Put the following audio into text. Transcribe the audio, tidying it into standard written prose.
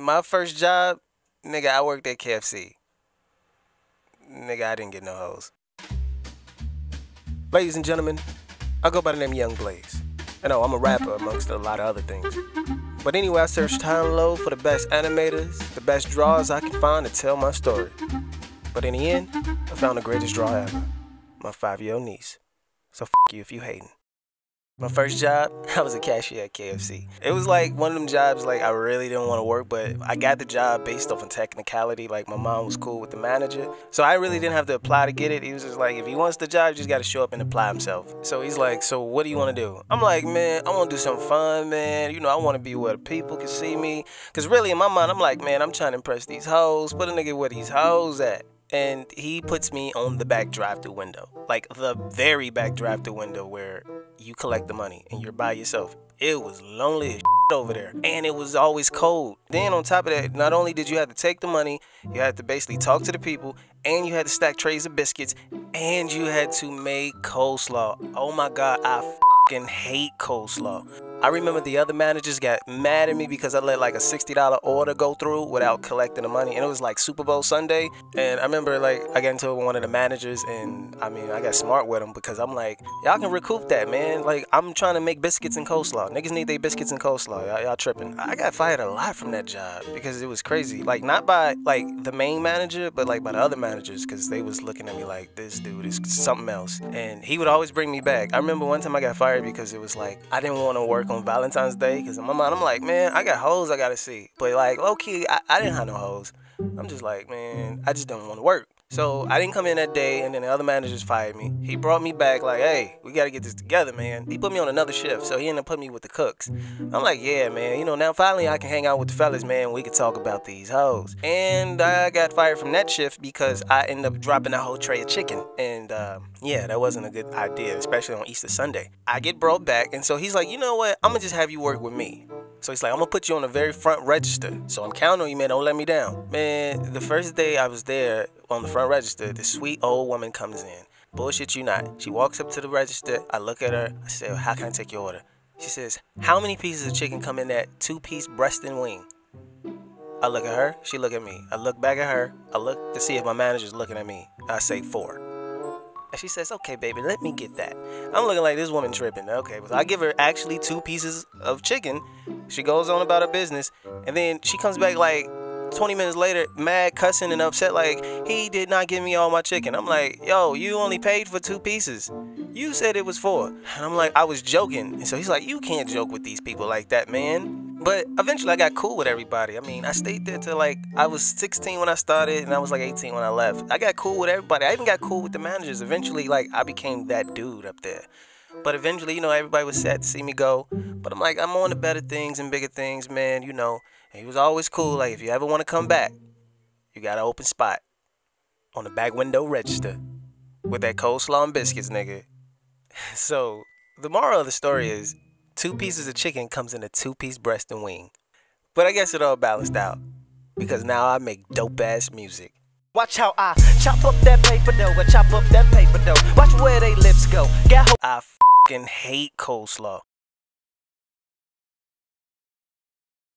My first job, nigga, I worked at KFC. Nigga, I didn't get no hoes. Ladies and gentlemen, I go by the name YoungBlaze. I know I'm a rapper amongst a lot of other things. But anyway, I searched high and low for the best animators, the best drawers I could find to tell my story. But in the end, I found the greatest draw ever. My 5-year-old niece. So you if you hating. My first job, I was a cashier at KFC. It was like one of them jobs like I really didn't want to work, but I got the job based off of technicality. Like my mom was cool with the manager. So I really didn't have to apply to get it. He was just like, if he wants the job, you just got to show up and apply himself. So he's like, so what do you want to do? I'm like, man, I want to do something fun, man. You know, I want to be where the people can see me. Because really in my mind, I'm like, man, I'm trying to impress these hoes. Put a nigga where these hoes at. And he puts me on the back drive-thru window. Like the very back drive-thru window where you collect the money and you're by yourself. It was lonely as shit over there. And it was always cold. Then on top of that, not only did you have to take the money, you had to basically talk to the people, and you had to stack trays of biscuits, and you had to make coleslaw. Oh my God, I fucking hate coleslaw. I remember the other managers got mad at me because I let like a $60 order go through without collecting the money. And it was like Super Bowl Sunday. And I remember like I got into one of the managers, and I mean, I got smart with them because I'm like, y'all can recoup that, man. Like I'm trying to make biscuits and coleslaw. Niggas need their biscuits and coleslaw. Y'all tripping. I got fired a lot from that job because it was crazy. Like not by like the main manager, but like by the other managers, because they was looking at me like, this dude is something else. And he would always bring me back. I remember one time I got fired because it was like, I didn't want to work on Valentine's Day, because in my mind I'm like, man, I got hoes I gotta see. But like low-key, I didn't have no hoes. I'm just like, man, I just don't want to work. So I didn't come in that day, and then the other managers fired me. He brought me back like, hey, we gotta get this together, man. He put me on another shift, so he ended up putting me with the cooks. I'm like, yeah, man, you know, now finally I can hang out with the fellas, man. We can talk about these hoes. And I got fired from that shift because I ended up dropping a whole tray of chicken. And yeah, that wasn't a good idea, especially on Easter Sunday. I get brought back, and so he's like, you know what? I'm gonna just have you work with me. So he's like, I'm gonna put you on the very front register. So I'm counting on you, man, don't let me down. Man, the first day I was there on the front register, this sweet old woman comes in. Bullshit you not. She walks up to the register, I look at her, I say, well, how can I take your order? She says, how many pieces of chicken come in that 2-piece breast and wing? I look at her, she look at me. I look back at her, I look to see if my manager's looking at me. I say 4. And she says, okay, baby, let me get that. I'm looking like this woman tripping. Okay, so I give her actually 2 pieces of chicken. She goes on about her business. And then she comes back like 20 minutes later, mad, cussing, and upset, like, he did not give me all my chicken. I'm like, yo, you only paid for 2 pieces. You said it was 4. And I'm like, I was joking. And so he's like, you can't joke with these people like that, man. But eventually I got cool with everybody. I mean, I stayed there till like, I was 16 when I started, and I was like 18 when I left. I got cool with everybody. I even got cool with the managers. Eventually, like, I became that dude up there. But eventually, you know, everybody was sad to see me go. But I'm like, I'm on to better things and bigger things, man, you know. And he was always cool. Like, if you ever want to come back, you got an open spot on the back window register with that coleslaw and biscuits, nigga. So the moral of the story is 2 pieces of chicken comes in a 2-piece breast and wing. But I guess it all balanced out because now I make dope-ass music. Watch how I chop up that paper dough, I chop up that paper dough. Watch where they lips go. I fucking hate coleslaw.